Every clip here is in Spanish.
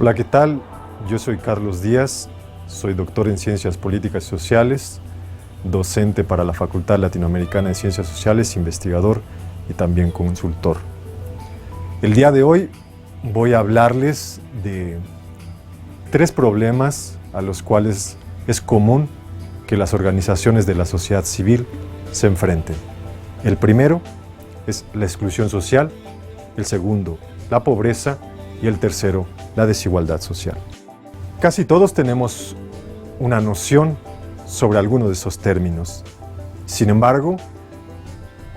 Hola, ¿qué tal? Yo soy Carlos Díaz, soy doctor en Ciencias Políticas y Sociales, docente para la Facultad Latinoamericana de Ciencias Sociales, investigador y también consultor. El día de hoy voy a hablarles de 3 problemas a los cuales es común que las organizaciones de la sociedad civil se enfrenten. El primero es la exclusión social, el segundo, la pobreza y el tercero, la desigualdad social. Casi todos tenemos una noción sobre alguno de esos términos. Sin embargo,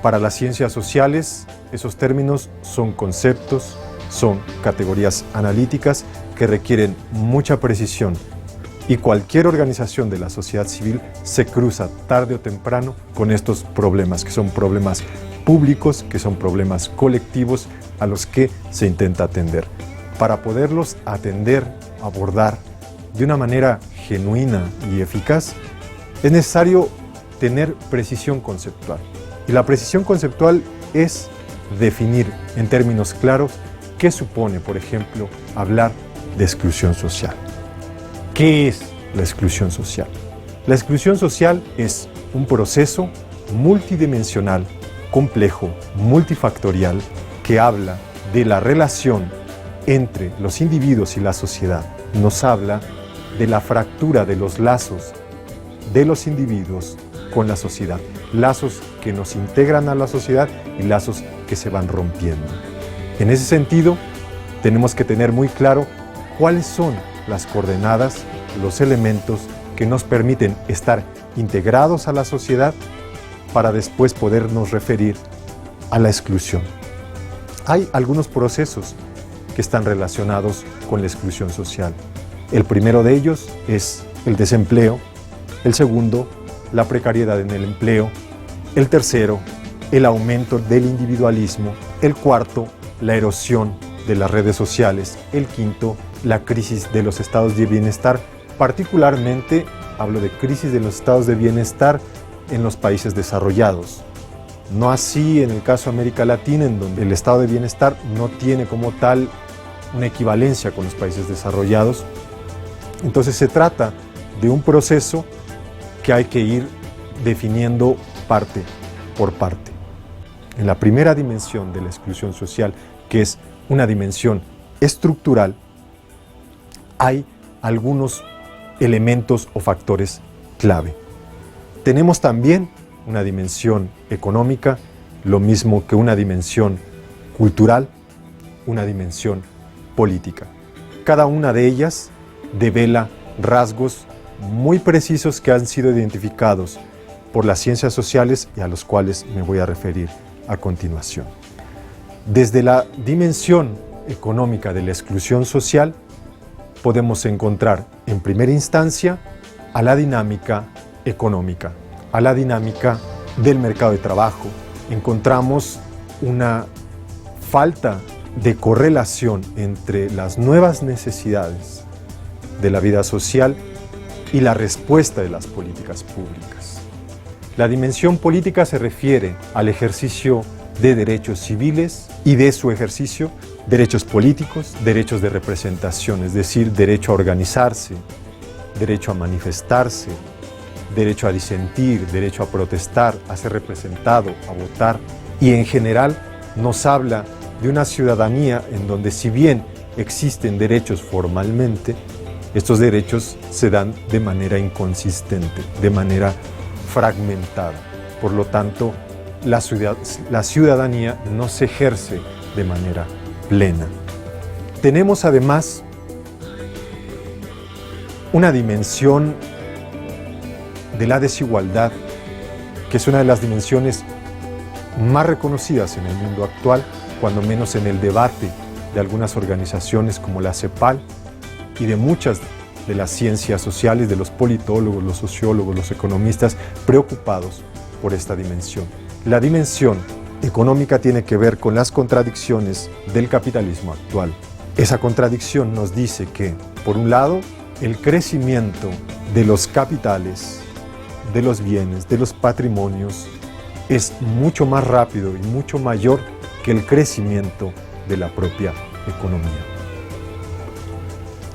para las ciencias sociales, esos términos son conceptos, son categorías analíticas que requieren mucha precisión y cualquier organización de la sociedad civil se cruza tarde o temprano con estos problemas, que son problemas públicos, que son problemas colectivos a los que se intenta atender. Para poderlos atender, abordar de una manera genuina y eficaz, es necesario tener precisión conceptual. Y la precisión conceptual es definir en términos claros qué supone, por ejemplo, hablar de exclusión social. ¿Qué es la exclusión social? La exclusión social es un proceso multidimensional, complejo, multifactorial, que habla de la relación entre los individuos y la sociedad. Nos habla de la fractura de los lazos de los individuos con la sociedad. Lazos que nos integran a la sociedad y lazos que se van rompiendo. En ese sentido, tenemos que tener muy claro cuáles son las coordenadas, los elementos que nos permiten estar integrados a la sociedad para después podernos referir a la exclusión. Hay algunos procesos que están relacionados con la exclusión social. El primero de ellos es el desempleo, el segundo, la precariedad en el empleo, el tercero, el aumento del individualismo, el cuarto, la erosión de las redes sociales, el quinto, la crisis de los estados de bienestar. Particularmente hablo de crisis de los estados de bienestar en los países desarrollados. No así en el caso de América Latina, en donde el estado de bienestar no tiene como tal una equivalencia con los países desarrollados. Entonces se trata de un proceso que hay que ir definiendo parte por parte. En la primera dimensión de la exclusión social, que es una dimensión estructural, hay algunos elementos o factores clave. Tenemos también una dimensión económica, lo mismo que una dimensión cultural, una dimensión política. Cada una de ellas devela rasgos muy precisos que han sido identificados por las ciencias sociales y a los cuales me voy a referir a continuación. Desde la dimensión económica de la exclusión social, podemos encontrar en primera instancia a la dinámica económica, a la dinámica del mercado de trabajo. Encontramos una falta de correlación entre las nuevas necesidades de la vida social y la respuesta de las políticas públicas. La dimensión política se refiere al ejercicio de derechos civiles y de su ejercicio, derechos políticos, derechos de representación, es decir, derecho a organizarse, derecho a manifestarse, derecho a disentir, derecho a protestar, a ser representado, a votar. Y en general nos habla de una ciudadanía en donde, si bien existen derechos formalmente, estos derechos se dan de manera inconsistente, de manera fragmentada. Por lo tanto, la ciudadanía no se ejerce de manera plena. Tenemos además una dimensión de la desigualdad, que es una de las dimensiones más reconocidas en el mundo actual, cuando menos en el debate de algunas organizaciones como la CEPAL y de muchas de las ciencias sociales, de los politólogos, los sociólogos, los economistas preocupados por esta dimensión. La dimensión económica tiene que ver con las contradicciones del capitalismo actual. Esa contradicción nos dice que, por un lado, el crecimiento de los capitales, de los bienes, de los patrimonios, es mucho más rápido y mucho mayor que el crecimiento de la propia economía.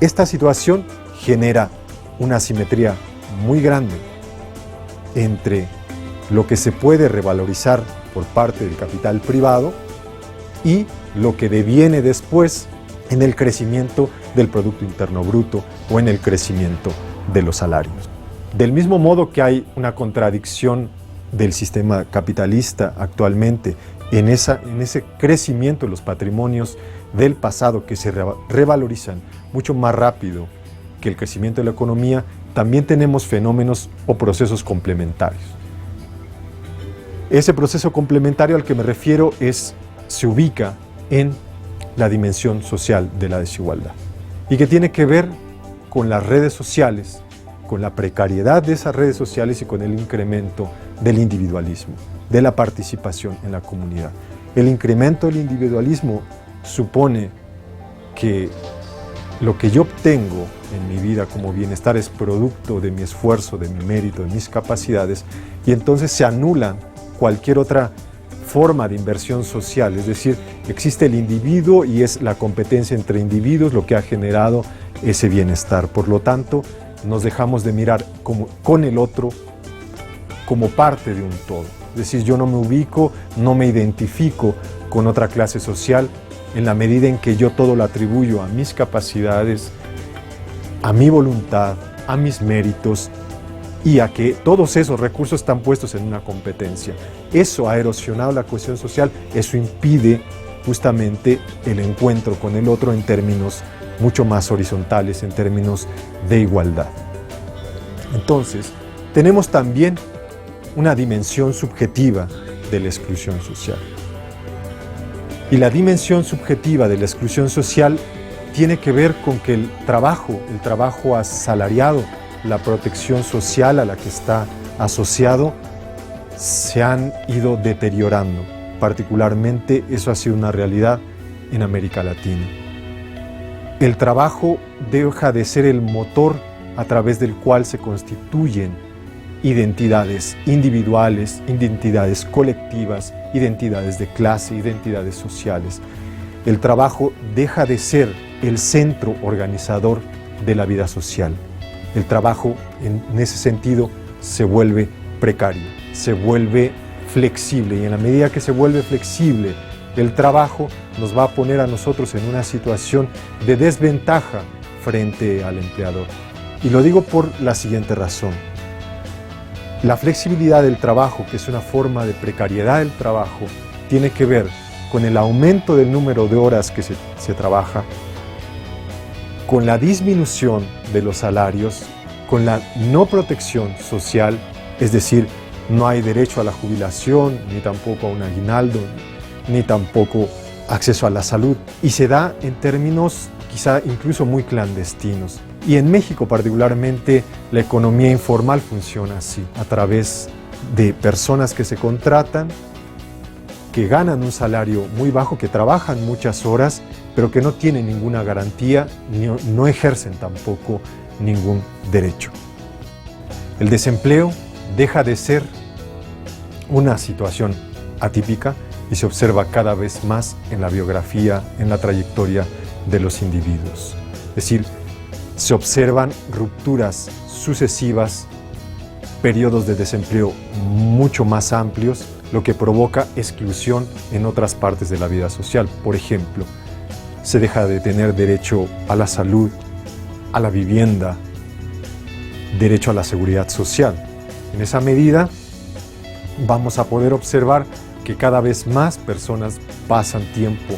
Esta situación genera una asimetría muy grande entre lo que se puede revalorizar por parte del capital privado y lo que deviene después en el crecimiento del Producto Interno Bruto o en el crecimiento de los salarios. Del mismo modo que hay una contradicción del sistema capitalista actualmente en ese crecimiento de los patrimonios del pasado que se revalorizan mucho más rápido que el crecimiento de la economía, también tenemos fenómenos o procesos complementarios. Ese proceso complementario al que me refiero se ubica en la dimensión social de la desigualdad y que tiene que ver con las redes sociales, con la precariedad de esas redes sociales y con el incremento del individualismo, de la participación en la comunidad. El incremento del individualismo supone que lo que yo obtengo en mi vida como bienestar es producto de mi esfuerzo, de mi mérito, de mis capacidades, y entonces se anula cualquier otra forma de inversión social, es decir, existe el individuo y es la competencia entre individuos lo que ha generado ese bienestar. Por lo tanto, nos dejamos de mirar con el otro como parte de un todo. Es decir, yo no me ubico, no me identifico con otra clase social en la medida en que yo todo lo atribuyo a mis capacidades, a mi voluntad, a mis méritos y a que todos esos recursos están puestos en una competencia. Eso ha erosionado la cohesión social, eso impide justamente el encuentro con el otro en términos mucho más horizontales, en términos de igualdad. Entonces, tenemos también una dimensión subjetiva de la exclusión social. Y la dimensión subjetiva de la exclusión social tiene que ver con que el trabajo asalariado, la protección social a la que está asociado, se han ido deteriorando. Particularmente eso ha sido una realidad en América Latina. El trabajo deja de ser el motor a través del cual se constituyen identidades individuales, identidades colectivas, identidades de clase, identidades sociales. El trabajo deja de ser el centro organizador de la vida social. El trabajo, en ese sentido, se vuelve precario, se vuelve flexible, y en la medida que se vuelve flexible, el trabajo nos va a poner a nosotros en una situación de desventaja frente al empleador. Y lo digo por la siguiente razón. La flexibilidad del trabajo, que es una forma de precariedad del trabajo, tiene que ver con el aumento del número de horas que se trabaja, con la disminución de los salarios, con la no protección social, es decir, no hay derecho a la jubilación, ni tampoco a un aguinaldo, ni tampoco acceso a la salud, y se da en términos quizá incluso muy clandestinos. Y en México particularmente la economía informal funciona así, a través de personas que se contratan, que ganan un salario muy bajo, que trabajan muchas horas, pero que no tienen ninguna garantía, no ejercen tampoco ningún derecho. El desempleo deja de ser una situación atípica y se observa cada vez más en la biografía, en la trayectoria de los individuos. Es decir, se observan rupturas sucesivas, periodos de desempleo mucho más amplios, lo que provoca exclusión en otras partes de la vida social. Por ejemplo, se deja de tener derecho a la salud, a la vivienda, derecho a la seguridad social. En esa medida, vamos a poder observar que cada vez más personas pasan tiempo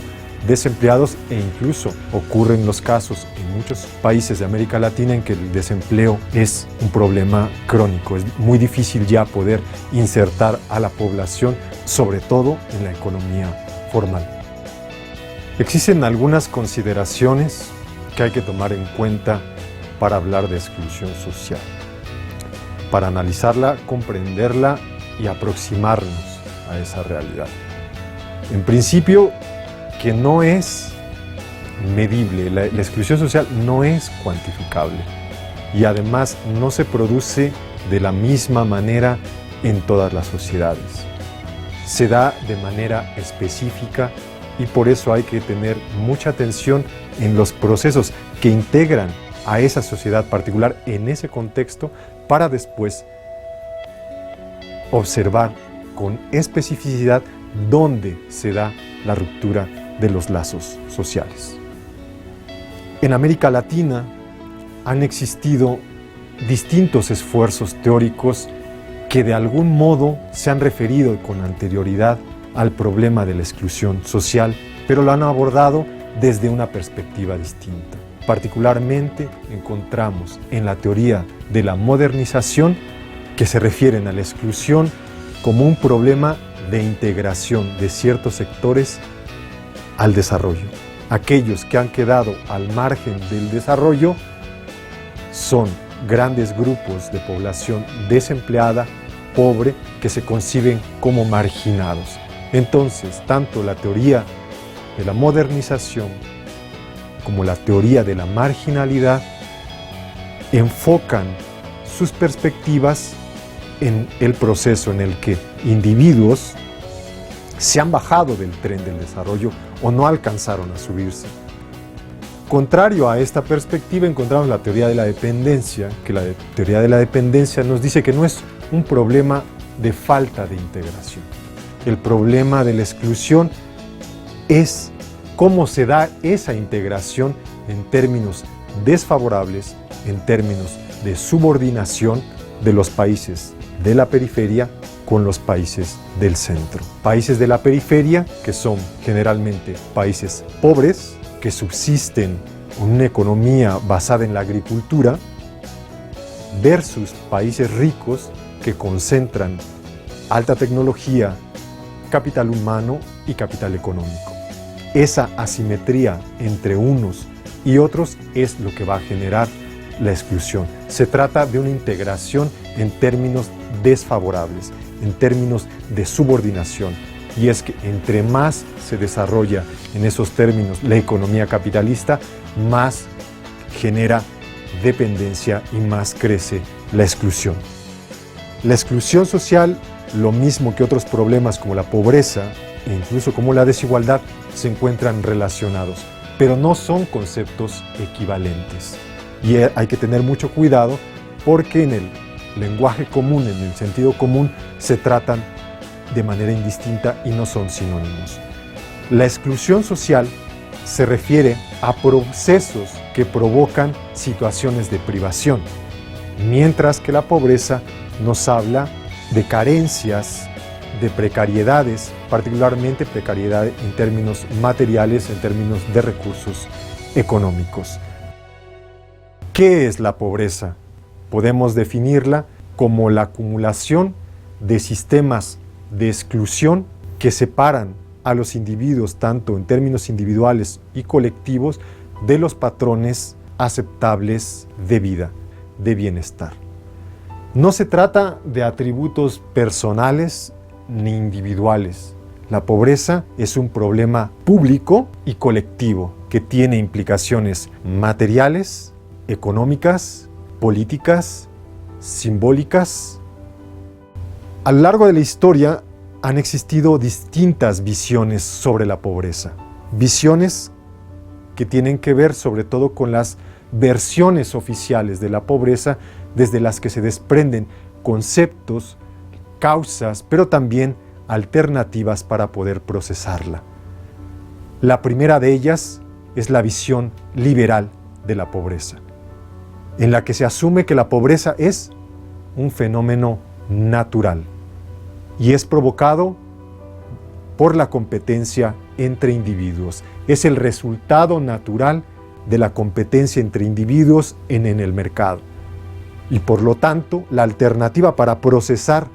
desempleados e incluso ocurren los casos en muchos países de América Latina en que el desempleo es un problema crónico. Es muy difícil ya poder insertar a la población, sobre todo en la economía formal. Existen algunas consideraciones que hay que tomar en cuenta para hablar de exclusión social, para analizarla, comprenderla y aproximarnos a esa realidad. En principio, que no es medible, la exclusión social no es cuantificable y además no se produce de la misma manera en todas las sociedades. Se da de manera específica y por eso hay que tener mucha atención en los procesos que integran a esa sociedad particular en ese contexto, para después observar con especificidad dónde se da la ruptura de los lazos sociales. En América Latina han existido distintos esfuerzos teóricos que de algún modo se han referido con anterioridad al problema de la exclusión social, pero lo han abordado desde una perspectiva distinta. Particularmente encontramos en la teoría de la modernización que se refieren a la exclusión como un problema de integración de ciertos sectores al desarrollo. Aquellos que han quedado al margen del desarrollo son grandes grupos de población desempleada, pobre, que se conciben como marginados. Entonces, tanto la teoría de la modernización como la teoría de la marginalidad enfocan sus perspectivas en el proceso en el que individuos se han bajado del tren del desarrollo o no alcanzaron a subirse. Contrario a esta perspectiva, encontramos la teoría de la dependencia, que la teoría de la dependencia nos dice que no es un problema de falta de integración. El problema de la exclusión es cómo se da esa integración en términos desfavorables, en términos de subordinación de los países de la periferia con los países del centro. Países de la periferia, que son generalmente países pobres, que subsisten en una economía basada en la agricultura, versus países ricos que concentran alta tecnología, capital humano y capital económico. Esa asimetría entre unos y otros es lo que va a generar la exclusión. Se trata de una integración en términos desfavorables, en términos de subordinación. Y es que entre más se desarrolla en esos términos la economía capitalista, más genera dependencia y más crece la exclusión. La exclusión social, lo mismo que otros problemas como la pobreza e incluso como la desigualdad, se encuentran relacionados, pero no son conceptos equivalentes. Y hay que tener mucho cuidado porque en el lenguaje común, en el sentido común, se tratan de manera indistinta y no son sinónimos. La exclusión social se refiere a procesos que provocan situaciones de privación, mientras que la pobreza nos habla de carencias, de precariedades, particularmente precariedad en términos materiales, en términos de recursos económicos. ¿Qué es la pobreza? Podemos definirla como la acumulación de sistemas de exclusión que separan a los individuos, tanto en términos individuales y colectivos, de los patrones aceptables de vida, de bienestar. No se trata de atributos personales ni individuales. La pobreza es un problema público y colectivo que tiene implicaciones materiales, económicas, políticas, simbólicas. A lo largo de la historia han existido distintas visiones sobre la pobreza. Visiones que tienen que ver sobre todo con las versiones oficiales de la pobreza, desde las que se desprenden conceptos, causas, pero también alternativas para poder procesarla. La primera de ellas es la visión liberal de la pobreza, en la que se asume que la pobreza es un fenómeno natural y es provocado por la competencia entre individuos. Es el resultado natural de la competencia entre individuos en el mercado. Y por lo tanto, la alternativa para procesar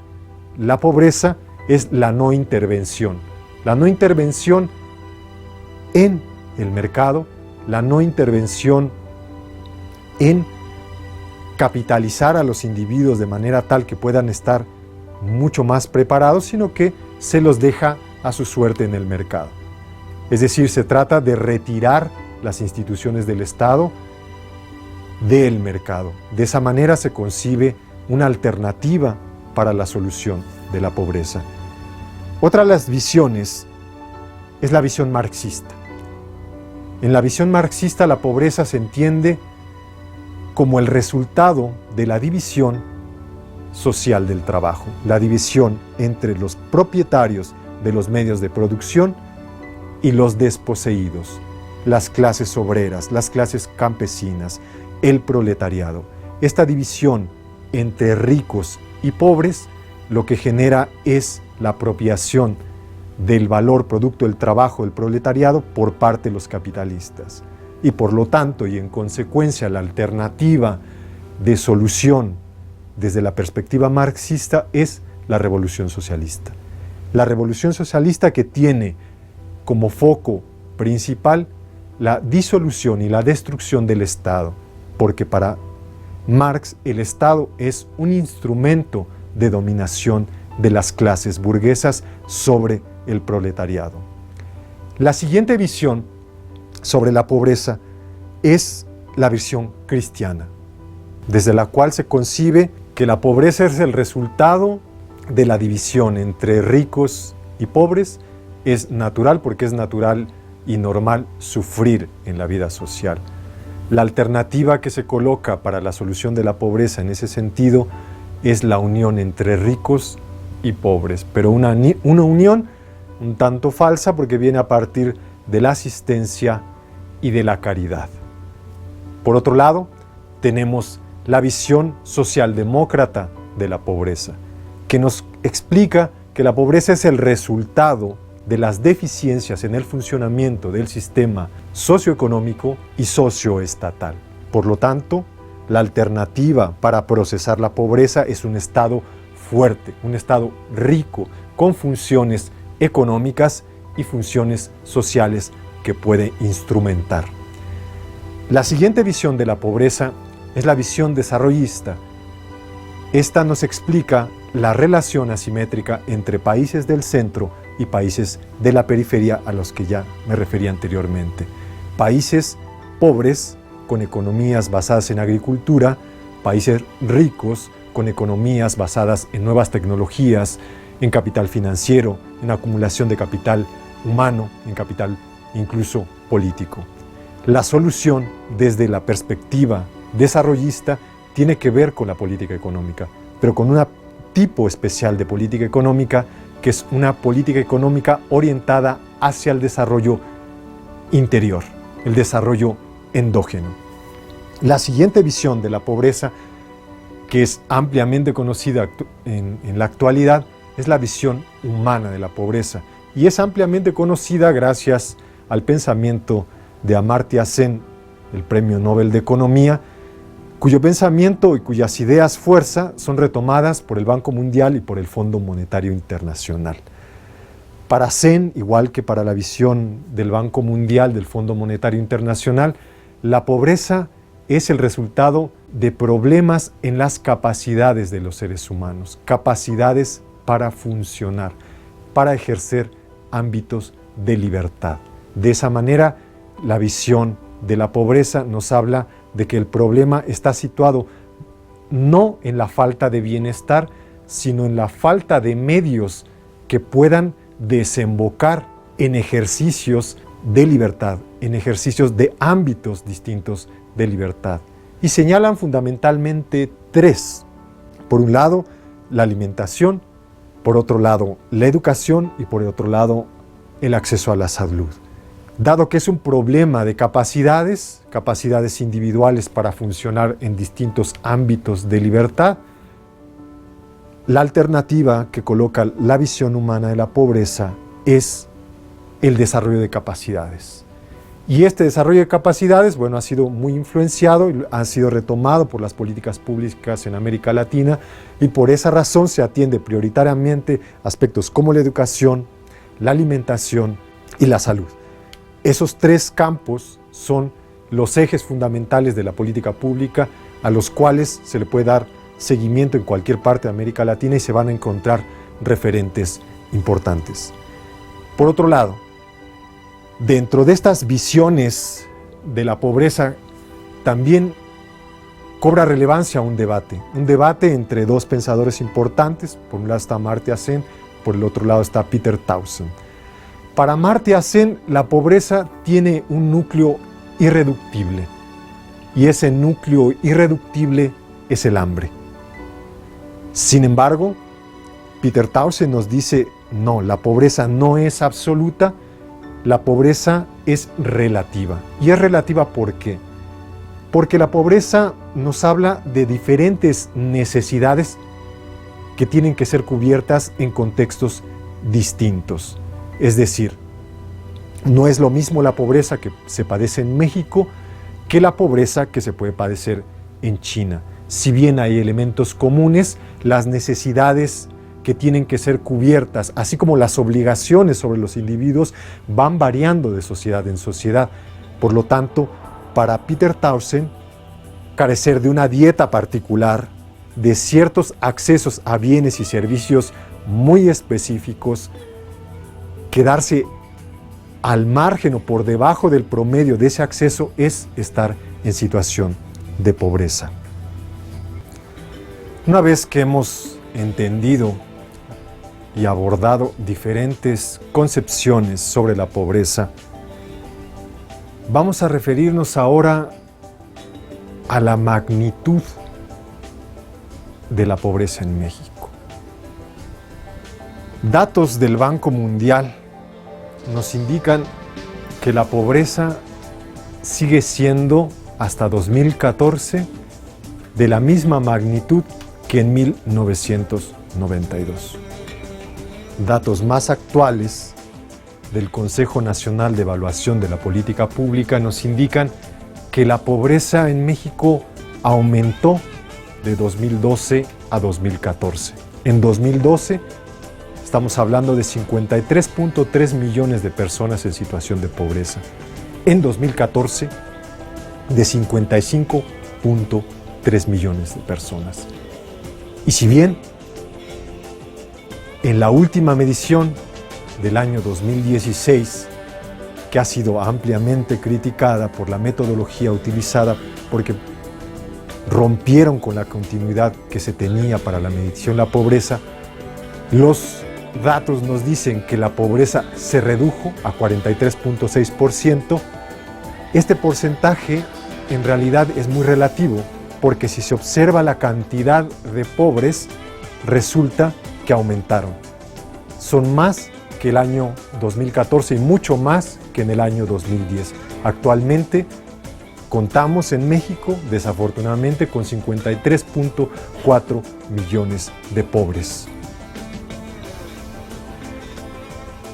la pobreza es la no intervención. La no intervención en el mercado, la no intervención en capitalizar a los individuos de manera tal que puedan estar mucho más preparados, sino que se los deja a su suerte en el mercado. Es decir, se trata de retirar las instituciones del Estado del mercado. De esa manera se concibe una alternativa para la solución de la pobreza. Otra de las visiones es la visión marxista. En la visión marxista, la pobreza se entiende como el resultado de la división social del trabajo, la división entre los propietarios de los medios de producción y los desposeídos, las clases obreras, las clases campesinas, el proletariado. Esta división entre ricos y pobres lo que genera es la apropiación del valor producto del trabajo del proletariado por parte de los capitalistas. Y por lo tanto, y en consecuencia, la alternativa de solución desde la perspectiva marxista es la revolución socialista. La revolución socialista que tiene como foco principal la disolución y la destrucción del Estado, porque para Marx el Estado es un instrumento de dominación de las clases burguesas sobre el proletariado. La siguiente visión sobre la pobreza es la visión cristiana, desde la cual se concibe que la pobreza es el resultado de la división entre ricos y pobres. Es natural porque es natural y normal sufrir en la vida social. La alternativa que se coloca para la solución de la pobreza en ese sentido es la unión entre ricos y pobres, pero una unión un tanto falsa porque viene a partir de la asistencia y de la caridad. Por otro lado, tenemos la visión socialdemócrata de la pobreza, que nos explica que la pobreza es el resultado de las deficiencias en el funcionamiento del sistema socioeconómico y socioestatal. Por lo tanto, la alternativa para procesar la pobreza es un Estado fuerte, un Estado rico, con funciones económicas y funciones sociales que puede instrumentar. La siguiente visión de la pobreza es la visión desarrollista. Esta nos explica la relación asimétrica entre países del centro y países de la periferia a los que ya me refería anteriormente. Países pobres con economías basadas en agricultura, países ricos con economías basadas en nuevas tecnologías, en capital financiero, en acumulación de capital humano, en capital incluso político. La solución desde la perspectiva desarrollista tiene que ver con la política económica, pero con un tipo especial de política económica que es una política económica orientada hacia el desarrollo interior, el desarrollo endógeno. La siguiente visión de la pobreza, que es ampliamente conocida en la actualidad, es la visión humana de la pobreza, y es ampliamente conocida gracias al pensamiento de Amartya Sen, el Premio Nobel de Economía, cuyo pensamiento y cuyas ideas fuerza son retomadas por el Banco Mundial y por el Fondo Monetario Internacional. Para Sen, igual que para la visión del Banco Mundial, del Fondo Monetario Internacional, la pobreza es el resultado de problemas en las capacidades de los seres humanos, capacidades para funcionar, para ejercer ámbitos de libertad. De esa manera, la visión de la pobreza nos habla de que el problema está situado no en la falta de bienestar, sino en la falta de medios que puedan desembocar en ejercicios de libertad, en ejercicios de ámbitos distintos de libertad. Y señalan fundamentalmente tres. Por un lado, la alimentación, por otro lado, la educación y por otro lado, el acceso a la salud. Dado que es un problema de capacidades individuales para funcionar en distintos ámbitos de libertad, la alternativa que coloca la visión humana de la pobreza es el desarrollo de capacidades. Y este desarrollo de capacidades, ha sido muy influenciado y ha sido retomado por las políticas públicas en América Latina, y por esa razón se atiende prioritariamente aspectos como la educación, la alimentación y la salud. Esos tres campos son los ejes fundamentales de la política pública a los cuales se le puede dar seguimiento en cualquier parte de América Latina y se van a encontrar referentes importantes. Por otro lado, dentro de estas visiones de la pobreza también cobra relevancia un debate entre dos pensadores importantes. Por un lado está Amartya Sen, por el otro lado está Peter Townsend. Para Amartya Sen, la pobreza tiene un núcleo irreductible, y ese núcleo irreductible es el hambre. Sin embargo, Peter Townsend nos dice, no, la pobreza no es absoluta, la pobreza es relativa. ¿Y es relativa por qué? Porque la pobreza nos habla de diferentes necesidades que tienen que ser cubiertas en contextos distintos. Es decir, no es lo mismo la pobreza que se padece en México que la pobreza que se puede padecer en China. Si bien hay elementos comunes, las necesidades que tienen que ser cubiertas, así como las obligaciones sobre los individuos, van variando de sociedad en sociedad. Por lo tanto, para Peter Townsend, carecer de una dieta particular, de ciertos accesos a bienes y servicios muy específicos, quedarse al margen o por debajo del promedio de ese acceso es estar en situación de pobreza. Una vez que hemos entendido y abordado diferentes concepciones sobre la pobreza, vamos a referirnos ahora a la magnitud de la pobreza en México. Datos del Banco Mundial nos indican que la pobreza sigue siendo, hasta 2014, de la misma magnitud que en 1992. Datos más actuales del Consejo Nacional de Evaluación de la Política Pública nos indican que la pobreza en México aumentó de 2012 a 2014. En 2012 estamos hablando de 53.3 millones de personas en situación de pobreza. En 2014, de 55.3 millones de personas. Y si bien en la última medición del año 2016, que ha sido ampliamente criticada por la metodología utilizada porque rompieron con la continuidad que se tenía para la medición de la pobreza, los datos nos dicen que la pobreza se redujo a 43.6%. Este porcentaje en realidad es muy relativo, porque si se observa la cantidad de pobres, resulta que aumentaron. Son más que el año 2014 y mucho más que en el año 2010. Actualmente contamos en México, desafortunadamente, con 53.4 millones de pobres.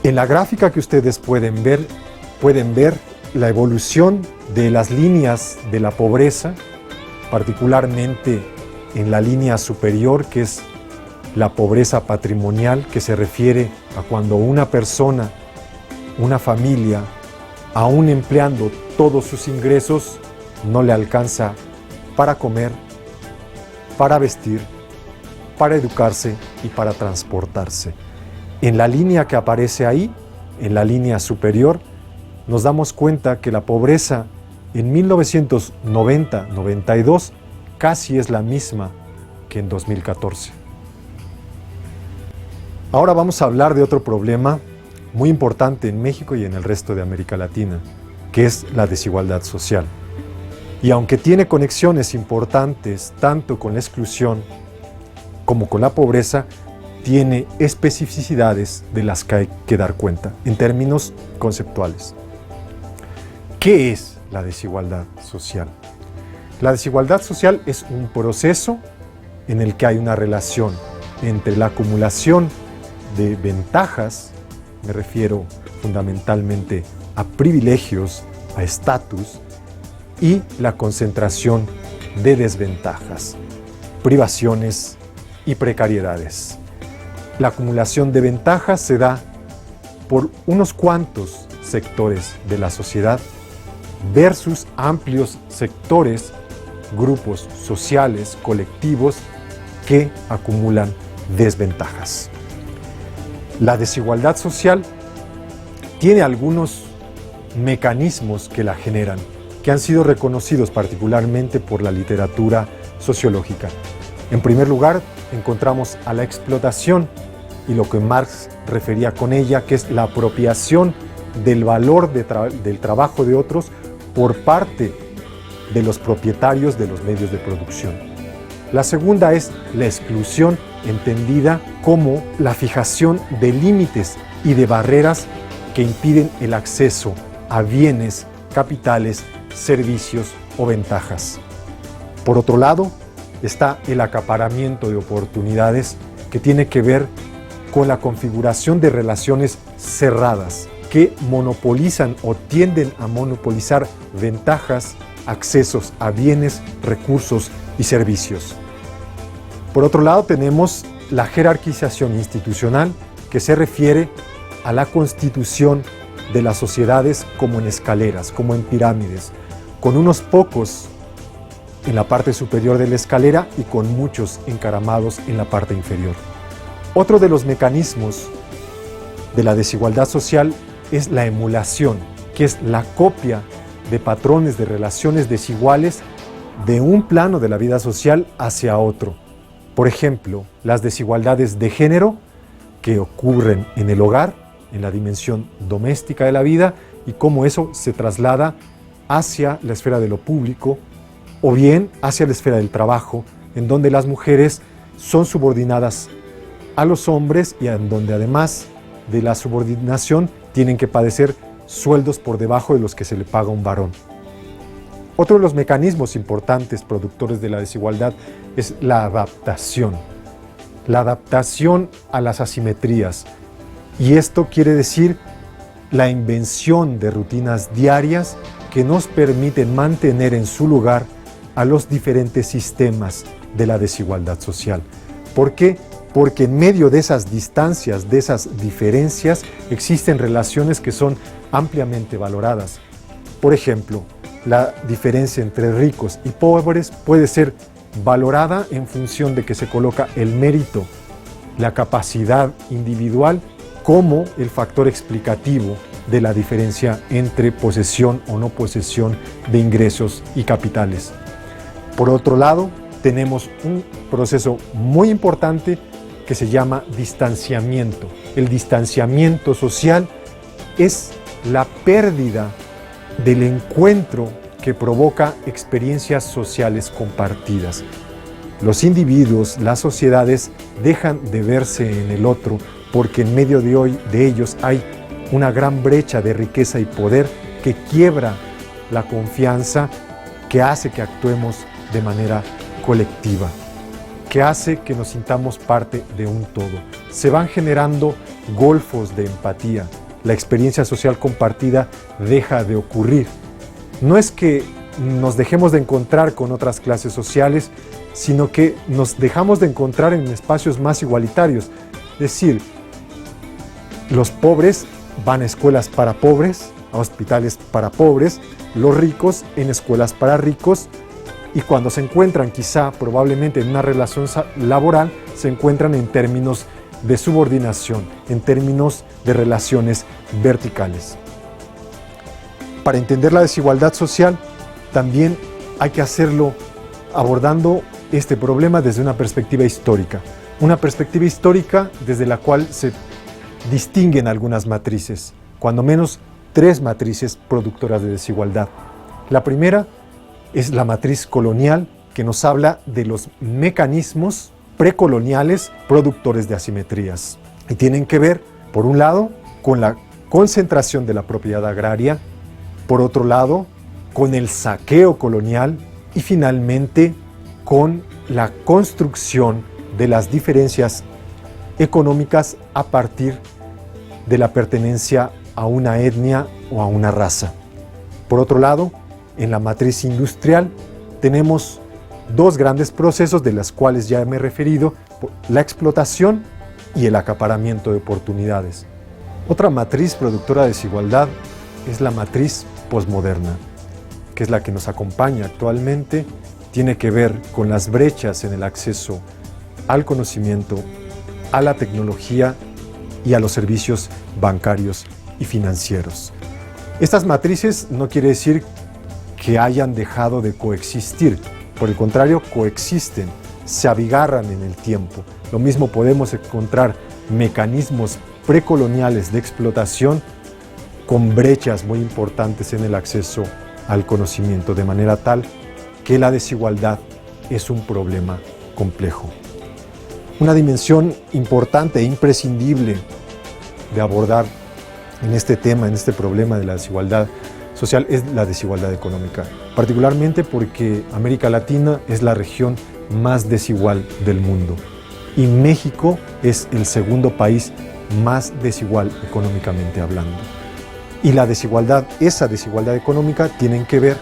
En la gráfica que ustedes pueden ver la evolución de las líneas de la pobreza, particularmente en la línea superior, que es la pobreza patrimonial, que se refiere a cuando una persona, una familia, aún empleando todos sus ingresos, no le alcanza para comer, para vestir, para educarse y para transportarse. En la línea que aparece ahí, en la línea superior, nos damos cuenta que la pobreza en 1990-92 casi es la misma que en 2014. Ahora vamos a hablar de otro problema muy importante en México y en el resto de América Latina, que es la desigualdad social. Y aunque tiene conexiones importantes tanto con la exclusión como con la pobreza, tiene especificidades de las que hay que dar cuenta en términos conceptuales. ¿Qué es la desigualdad social? La desigualdad social es un proceso en el que hay una relación entre la acumulación de ventajas, me refiero fundamentalmente a privilegios, a estatus, y la concentración de desventajas, privaciones y precariedades. La acumulación de ventajas se da por unos cuantos sectores de la sociedad versus amplios sectores, grupos sociales, colectivos que acumulan desventajas. La desigualdad social tiene algunos mecanismos que la generan, que han sido reconocidos particularmente por la literatura sociológica. En primer lugar, encontramos a la explotación y lo que Marx refería con ella, que es la apropiación del valor del trabajo de otros por parte de los propietarios de los medios de producción. La segunda es la exclusión, entendida como la fijación de límites y de barreras que impiden el acceso a bienes, capitales, servicios o ventajas. Por otro lado, está el acaparamiento de oportunidades, que tiene que ver con la configuración de relaciones cerradas que monopolizan o tienden a monopolizar ventajas, accesos a bienes, recursos y servicios. Por otro lado, tenemos la jerarquización institucional, que se refiere a la constitución de las sociedades como en escaleras, como en pirámides, con unos pocos en la parte superior de la escalera y con muchos encaramados en la parte inferior. Otro de los mecanismos de la desigualdad social es la emulación, que es la copia de patrones de relaciones desiguales de un plano de la vida social hacia otro. Por ejemplo, las desigualdades de género que ocurren en el hogar, en la dimensión doméstica de la vida, y cómo eso se traslada hacia la esfera de lo público o bien hacia la esfera del trabajo, en donde las mujeres son subordinadas a los hombres y en donde además de la subordinación tienen que padecer sueldos por debajo de los que se le paga a un varón. Otro de los mecanismos importantes productores de la desigualdad es la adaptación a las asimetrías. Y esto quiere decir la invención de rutinas diarias que nos permiten mantener en su lugar a los diferentes sistemas de la desigualdad social. ¿Por qué? Porque en medio de esas distancias, de esas diferencias, existen relaciones que son ampliamente valoradas. Por ejemplo, la diferencia entre ricos y pobres puede ser valorada en función de que se coloca el mérito, la capacidad individual como el factor explicativo de la diferencia entre posesión o no posesión de ingresos y capitales. Por otro lado, tenemos un proceso muy importante que se llama distanciamiento. El distanciamiento social es la pérdida del encuentro que provoca experiencias sociales compartidas. Los individuos, las sociedades dejan de verse en el otro porque en medio de ellos hay una gran brecha de riqueza y poder que quiebra la confianza, que hace que actuemos de manera colectiva, que hace que nos sintamos parte de un todo. Se van generando golfos de empatía. La experiencia social compartida deja de ocurrir. No es que nos dejemos de encontrar con otras clases sociales, sino que nos dejamos de encontrar en espacios más igualitarios. Es decir, los pobres van a escuelas para pobres, a hospitales para pobres, los ricos en escuelas para ricos, y cuando se encuentran quizá probablemente en una relación laboral, se encuentran en términos de subordinación, en términos de relaciones verticales. Para entender la desigualdad social, también hay que hacerlo abordando este problema desde una perspectiva histórica desde la cual se distinguen algunas matrices, cuando menos 3 matrices productoras de desigualdad. La primera es la matriz colonial, que nos habla de los mecanismos precoloniales productores de asimetrías. Y tienen que ver, por un lado, con la concentración de la propiedad agraria, por otro lado, con el saqueo colonial y finalmente con la construcción de las diferencias económicas a partir de la pertenencia a una etnia o a una raza. Por otro lado, en la matriz industrial tenemos 2 grandes procesos de los cuales ya me he referido: la explotación y el acaparamiento de oportunidades. Otra matriz productora de desigualdad es la matriz posmoderna, que es la que nos acompaña actualmente. Tiene que ver con las brechas en el acceso al conocimiento, a la tecnología y a los servicios bancarios y financieros. Estas matrices no quiere decir que hayan dejado de coexistir, por el contrario, coexisten, se abigarran en el tiempo. Lo mismo podemos encontrar mecanismos precoloniales de explotación con brechas muy importantes en el acceso al conocimiento, de manera tal que la desigualdad es un problema complejo. Una dimensión importante e imprescindible de abordar en este tema, en este problema de la desigualdad social, es la desigualdad económica, particularmente porque América Latina es la región más desigual del mundo y México es el segundo país más desigual económicamente hablando. Y la desigualdad, esa desigualdad económica, tienen que ver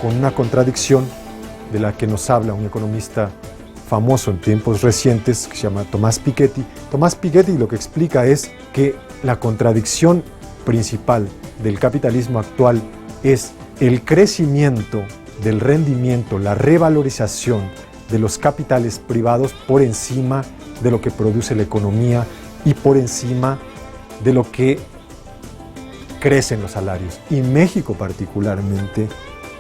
con una contradicción de la que nos habla un economista famoso en tiempos recientes que se llama Tomás Piketty. Tomás Piketty lo que explica es que la contradicción principal del capitalismo actual es el crecimiento del rendimiento, la revalorización de los capitales privados por encima de lo que produce la economía y por encima de lo que crecen los salarios. Y México particularmente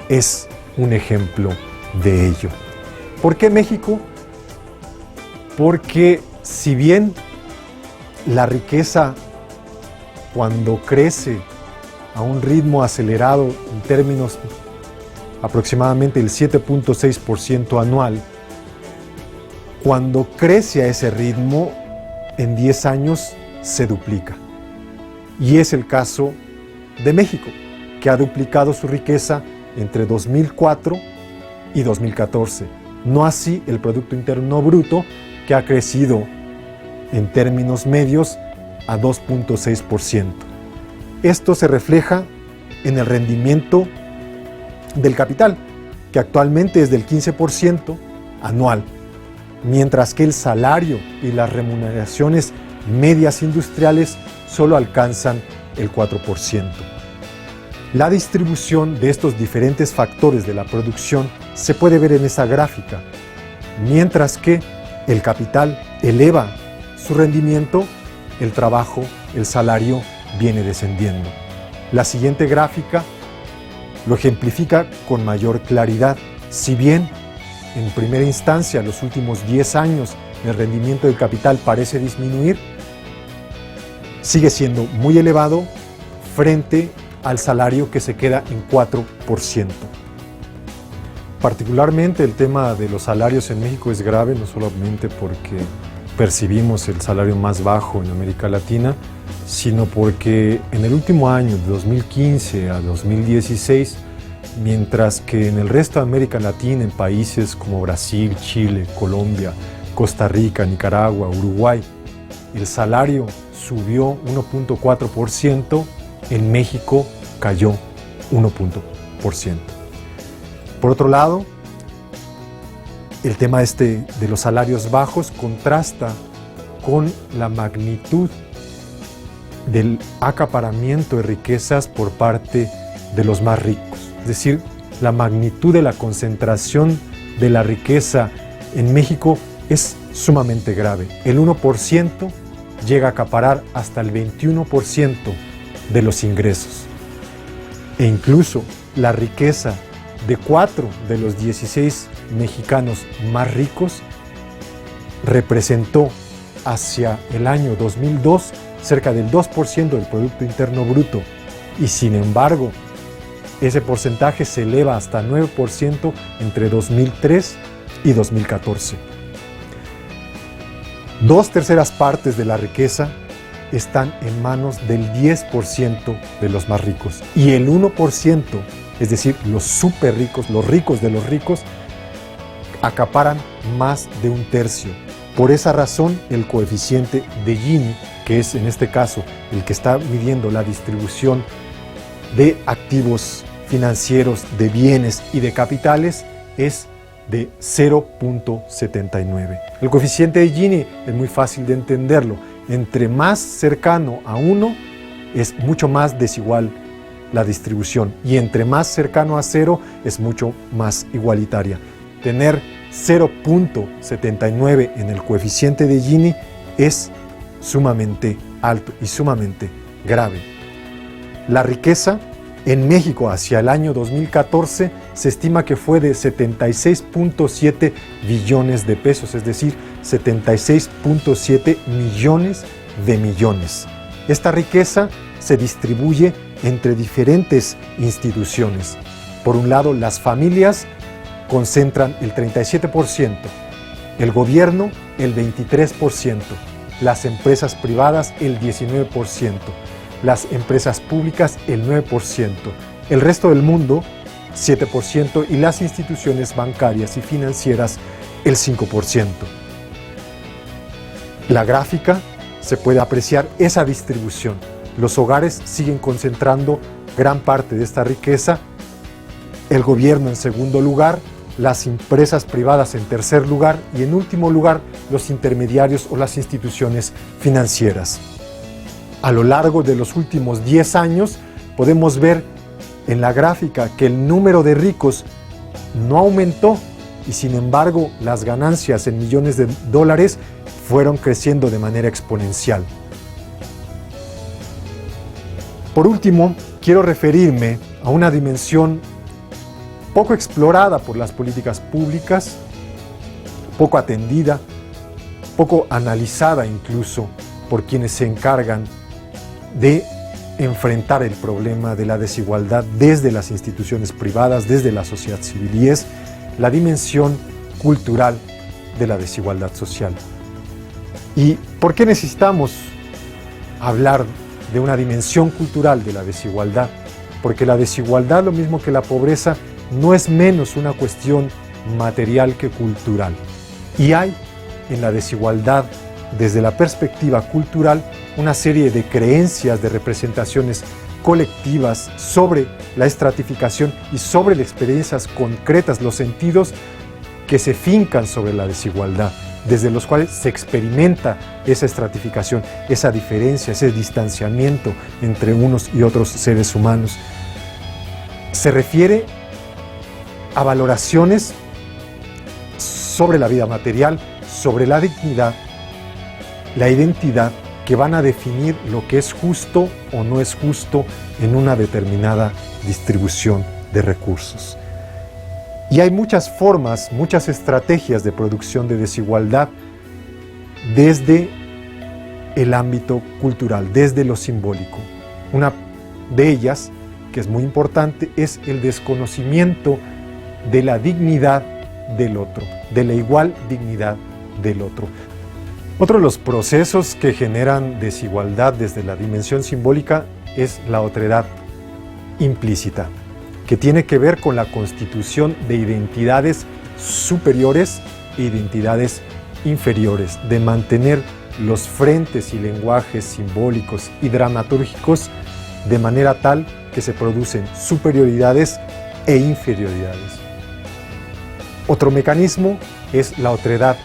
es un ejemplo de ello. ¿Por qué México? Porque si bien la riqueza, cuando crece a un ritmo acelerado en términos aproximadamente el 7.6% anual, cuando crece a ese ritmo, en 10 años se duplica. Y es el caso de México, que ha duplicado su riqueza entre 2004 y 2014. No así el Producto Interno Bruto, que ha crecido en términos medios a 2.6%. Esto se refleja en el rendimiento del capital, que actualmente es del 15% anual, mientras que el salario y las remuneraciones medias industriales solo alcanzan el 4%. La distribución de estos diferentes factores de la producción se puede ver en esa gráfica. Mientras que el capital eleva su rendimiento, el trabajo, el salario viene descendiendo. La siguiente gráfica lo ejemplifica con mayor claridad. Si bien en primera instancia los últimos 10 años el rendimiento del capital parece disminuir, sigue siendo muy elevado frente al salario que se queda en 4%. Particularmente el tema de los salarios en México es grave, no solamente porque percibimos el salario más bajo en América Latina, sino porque en el último año, de 2015 a 2016, mientras que en el resto de América Latina, en países como Brasil, Chile, Colombia, Costa Rica, Nicaragua, Uruguay, el salario subió 1.4%, en México cayó 1%. Por otro lado, el tema de los salarios bajos contrasta con la magnitud del acaparamiento de riquezas por parte de los más ricos. Es decir, la magnitud de la concentración de la riqueza en México es sumamente grave. El 1% llega a acaparar hasta el 21% de los ingresos. E incluso la riqueza de 4 de los 16 mexicanos más ricos representó hacia el año 2002 cerca del 2% del Producto Interno Bruto, y sin embargo ese porcentaje se eleva hasta 9% entre 2003 y 2014. 2/3 partes de la riqueza están en manos del 10% de los más ricos, y el 1%, es decir, los súper ricos, los ricos de los ricos, acaparan más de 1/3. Por esa razón, el coeficiente de Gini, que es en este caso el que está midiendo la distribución de activos financieros, de bienes y de capitales, es de 0.79. El coeficiente de Gini es muy fácil de entenderlo. Entre más cercano a 1 es mucho más desigual la distribución, y entre más cercano a 0 es mucho más igualitaria. Tener 0.79 en el coeficiente de Gini es sumamente alto y sumamente grave. La riqueza en México hacia el año 2014 se estima que fue de 76.7 billones de pesos, es decir, 76.7 millones de millones. Esta riqueza se distribuye entre diferentes instituciones. Por un lado, las familias concentran el 37%, el gobierno el 23%, las empresas privadas el 19%, las empresas públicas el 9%, el resto del mundo 7% y las instituciones bancarias y financieras el 5%. La gráfica se puede apreciar esa distribución. Los hogares siguen concentrando gran parte de esta riqueza, el gobierno en segundo lugar, las empresas privadas en tercer lugar y en último lugar los intermediarios o las instituciones financieras. A lo largo de los últimos 10 años podemos ver en la gráfica que el número de ricos no aumentó y sin embargo las ganancias en millones de dólares fueron creciendo de manera exponencial. Por último, quiero referirme a una dimensión poco explorada por las políticas públicas, poco atendida, poco analizada incluso por quienes se encargan de enfrentar el problema de la desigualdad desde las instituciones privadas, desde la sociedad civil, y es la dimensión cultural de la desigualdad social. ¿Y por qué necesitamos hablar de una dimensión cultural de la desigualdad? Porque la desigualdad, lo mismo que la pobreza, no es menos una cuestión material que cultural. Y hay en la desigualdad, desde la perspectiva cultural, una serie de creencias, de representaciones colectivas sobre la estratificación y sobre las experiencias concretas, los sentidos que se fincan sobre la desigualdad, desde los cuales se experimenta esa estratificación, esa diferencia, ese distanciamiento entre unos y otros seres humanos. Se refiere a valoraciones sobre la vida material, sobre la dignidad, la identidad, que van a definir lo que es justo o no es justo en una determinada distribución de recursos. Y hay muchas formas, muchas estrategias de producción de desigualdad desde el ámbito cultural, desde lo simbólico. Una de ellas, que es muy importante, es el desconocimiento de la dignidad del otro, de la igual dignidad del otro. Otro de los procesos que generan desigualdad desde la dimensión simbólica es la otredad implícita, que tiene que ver con la constitución de identidades superiores e identidades inferiores, de mantener los frentes y lenguajes simbólicos y dramatúrgicos de manera tal que se producen superioridades e inferioridades. Otro mecanismo es la otredad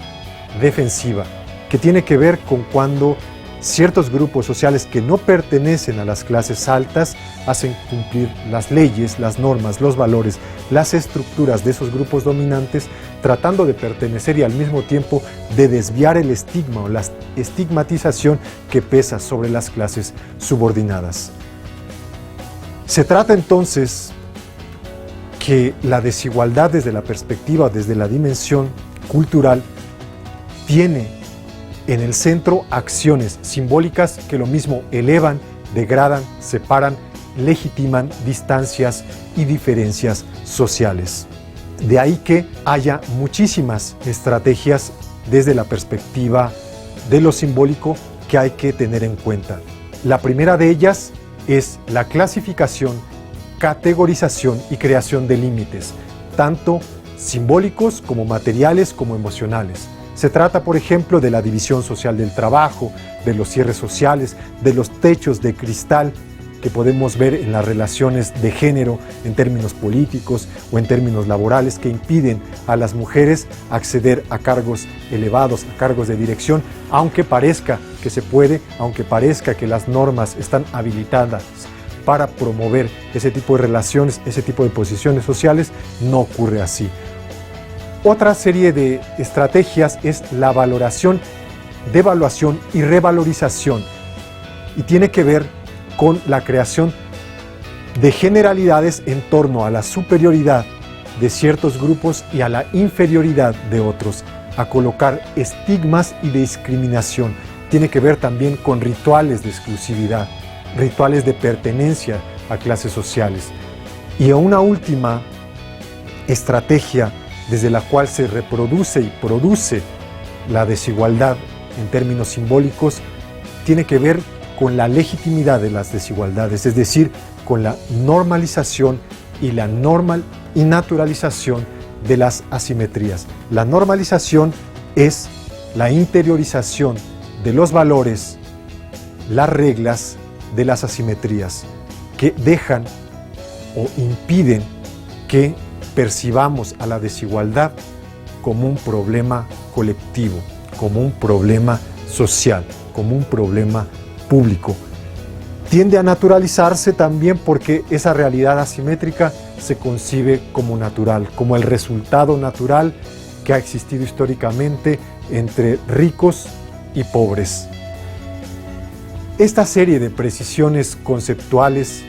defensiva, que tiene que ver con cuando ciertos grupos sociales que no pertenecen a las clases altas hacen cumplir las leyes, las normas, los valores, las estructuras de esos grupos dominantes, tratando de pertenecer y al mismo tiempo de desviar el estigma o la estigmatización que pesa sobre las clases subordinadas. Se trata entonces que la desigualdad desde la perspectiva, desde la dimensión cultural, tiene en el centro acciones simbólicas que lo mismo elevan, degradan, separan, legitiman distancias y diferencias sociales. De ahí que haya muchísimas estrategias desde la perspectiva de lo simbólico que hay que tener en cuenta. La primera de ellas es la clasificación, categorización y creación de límites, tanto simbólicos como materiales como emocionales. Se trata, por ejemplo, de la división social del trabajo, de los cierres sociales, de los techos de cristal que podemos ver en las relaciones de género en términos políticos o en términos laborales que impiden a las mujeres acceder a cargos elevados, a cargos de dirección, aunque parezca que se puede, aunque parezca que las normas están habilitadas para promover ese tipo de relaciones, ese tipo de posiciones sociales, no ocurre así. Otra serie de estrategias es la valoración, devaluación y revalorización, y tiene que ver con la creación de generalidades en torno a la superioridad de ciertos grupos y a la inferioridad de otros, a colocar estigmas y discriminación tiene que ver también con rituales de exclusividad, rituales de pertenencia a clases sociales. Y una última estrategia desde la cual se reproduce y produce la desigualdad en términos simbólicos tiene que ver con la legitimidad de las desigualdades, es decir, con la normalización y la naturalización de las asimetrías. La normalización es la interiorización de los valores, las reglas de las asimetrías que dejan o impiden que percibamos a la desigualdad como un problema colectivo, como un problema social, como un problema público. Tiende a naturalizarse también porque esa realidad asimétrica se concibe como natural, como el resultado natural que ha existido históricamente entre ricos y pobres. Esta serie de precisiones conceptuales,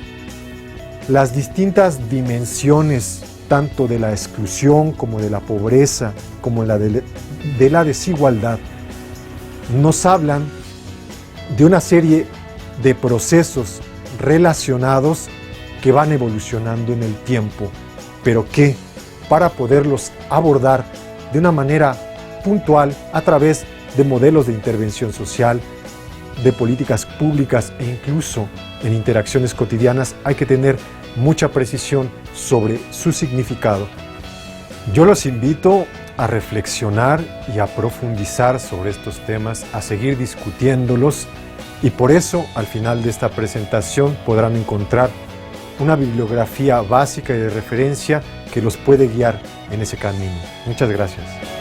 las distintas dimensiones tanto de la exclusión como de la pobreza, como de la desigualdad, nos hablan de una serie de procesos relacionados que van evolucionando en el tiempo, pero que para poderlos abordar de una manera puntual a través de modelos de intervención social, de políticas públicas e incluso en interacciones cotidianas hay que tener mucha precisión sobre su significado. Yo los invito a reflexionar y a profundizar sobre estos temas, a seguir discutiéndolos y por eso al final de esta presentación podrán encontrar una bibliografía básica y de referencia que los puede guiar en ese camino. Muchas gracias.